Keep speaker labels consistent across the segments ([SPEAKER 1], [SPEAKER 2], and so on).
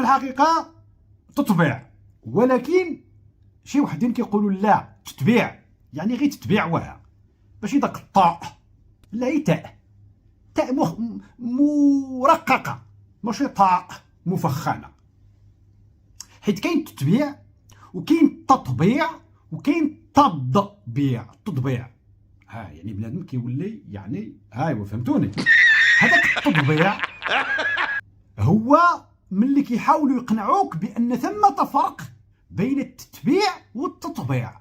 [SPEAKER 1] الحقيقة تطبيع، ولكن شي وحدين كيقولوا لا تتبيع، يعني غير تتبيع وها ماشي داك الطاء، لا هي تاء مرققة ماشي طاء مفخمة، حيت كاين التتبيع وكاين التطبيع وكاين التطبيع. ها يعني بنادم كيولي يعني ايوا فهمتوني. هذاك التطبيع هو ملي كيحاولوا يقنعوك بان ثمة فرق بين التتبيع والتطبيع.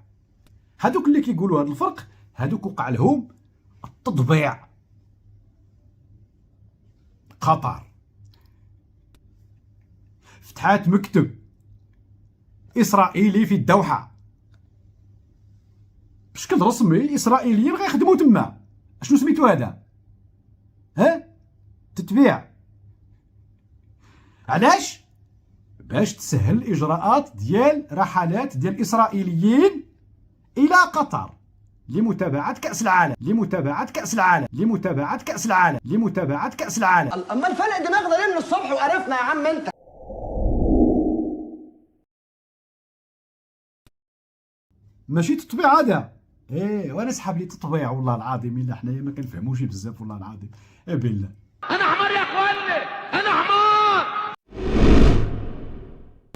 [SPEAKER 1] هذوك اللي كيقولوا هذا الفرق هذوك وقع لهم التطبيع. قطر فتحات مكتب اسرائيلي في الدوحة بشكل رسمي، الاسرائيليين غيخدموا تما. شنو سميتو هذا؟ ها تتبيع. علاش؟ باش تسهل الاجراءات ديال رحلات ديال الاسرائيليين الى قطر لمتابعة كأس العالم.
[SPEAKER 2] اما الفرق دماغنا ليه من الصبح وقرفنا يا عم انت؟
[SPEAKER 1] ماشي تطبيع هذا. ايه وانا سحب لي تطبيع والله العظيم الا حنايا ما كنفهموش بزاف والله العظيم. ايه بالله
[SPEAKER 3] انا حمار يا اخواني، انا حمار.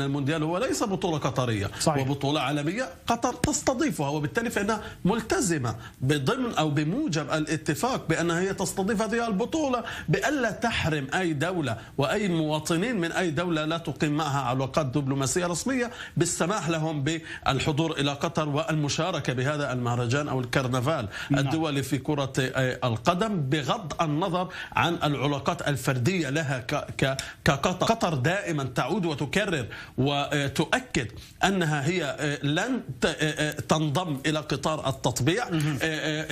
[SPEAKER 3] المونديال هو ليس بطولة قطرية،
[SPEAKER 1] صحيح.
[SPEAKER 3] وبطولة عالمية قطر تستضيفها، وبالتالي فإنها ملتزمة بضمن أو بموجب الاتفاق بأنها هي تستضيف هذه البطولة، بألا تحرم أي دولة وأي مواطنين من أي دولة لا تقيم معها علاقات دبلوماسية رسمية بالسماح لهم بالحضور إلى قطر والمشاركة بهذا المهرجان أو الكرنفال الدولي في كرة القدم، بغض النظر عن العلاقات الفردية لها كقطر. قطر دائما تعود وتكرر وتؤكد أنها هي لن تنضم إلى قطار التطبيع.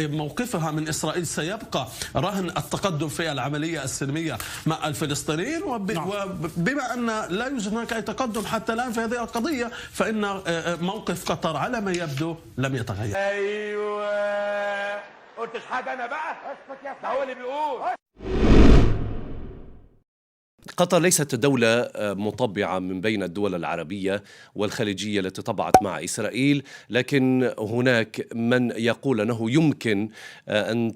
[SPEAKER 3] موقفها من إسرائيل سيبقى رهن التقدم في العملية السلمية مع الفلسطينيين، وبما أن لا يوجد هناك أي تقدم حتى الآن في هذه القضية، فإن موقف قطر على ما يبدو لم يتغير.
[SPEAKER 4] ايوه قلتش حاجه انا بقى، اسكت يا اخي، هو اللي بيقول.
[SPEAKER 5] قطر ليست دولة مطبعة من بين الدول العربية والخليجية التي طبعت مع إسرائيل، لكن هناك من يقول أنه يمكن أن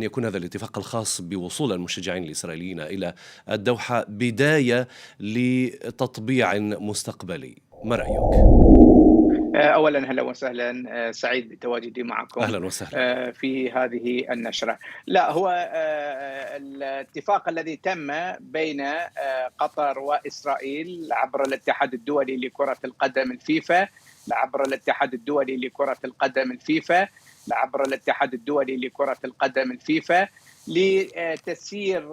[SPEAKER 5] يكون هذا الاتفاق الخاص بوصول المشجعين الإسرائيليين إلى الدوحة بداية لتطبيع مستقبلي. ما رأيك؟
[SPEAKER 6] أولا أهلا وسهلا، سعيد بتواجدي معكم.
[SPEAKER 5] أهلا وسهلا.
[SPEAKER 6] في هذه النشرة. لا، هو الاتفاق الذي تم بين قطر وإسرائيل عبر الاتحاد الدولي لكرة القدم الفيفا، عبر الاتحاد الدولي لكرة القدم الفيفا، عبر الاتحاد الدولي لكرة القدم الفيفا، لتسيير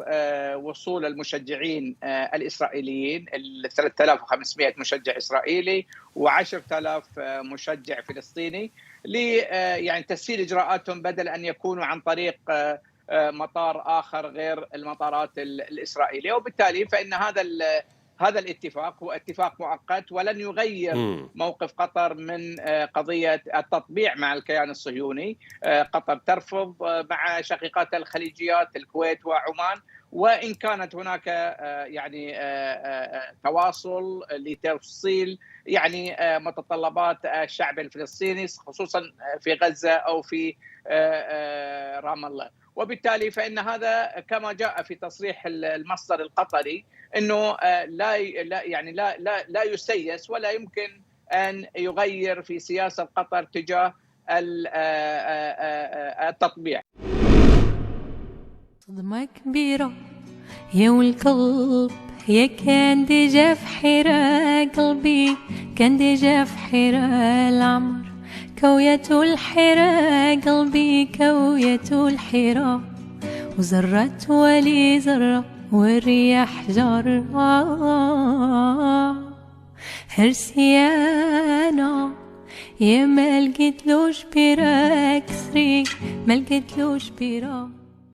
[SPEAKER 6] وصول المشجعين الإسرائيليين 3500 مشجع إسرائيلي و10,000 مشجع فلسطيني، يعني تسهيل إجراءاتهم بدل أن يكونوا عن طريق مطار آخر غير المطارات الإسرائيلية. وبالتالي فإن هذا الاتفاق هو اتفاق مؤقت ولن يغير موقف قطر من قضية التطبيع مع الكيان الصهيوني. قطر ترفض مع شقيقاتها الخليجيات الكويت وعمان، وإن كانت هناك يعني تواصل لتوصيل يعني متطلبات الشعب الفلسطيني خصوصا في غزة أو في رام الله. وبالتالي فإن هذا كما جاء في تصريح المصدر القطري أنه لا يسيس ولا يمكن أن يغير في سياسة قطر تجاه التطبيع.
[SPEAKER 7] صدمة كبيرة يا والقلب، يا كان ديجا في حيرة قلبي، كان ديجا في حيرة العمر، كوية الحيرة قلبي، كوية الحيرة، وزرت ولي زرة والرياح جر هرسيانا، يا ما لقيتلوش بيرا كسري، ما لقيتلوش بيرا.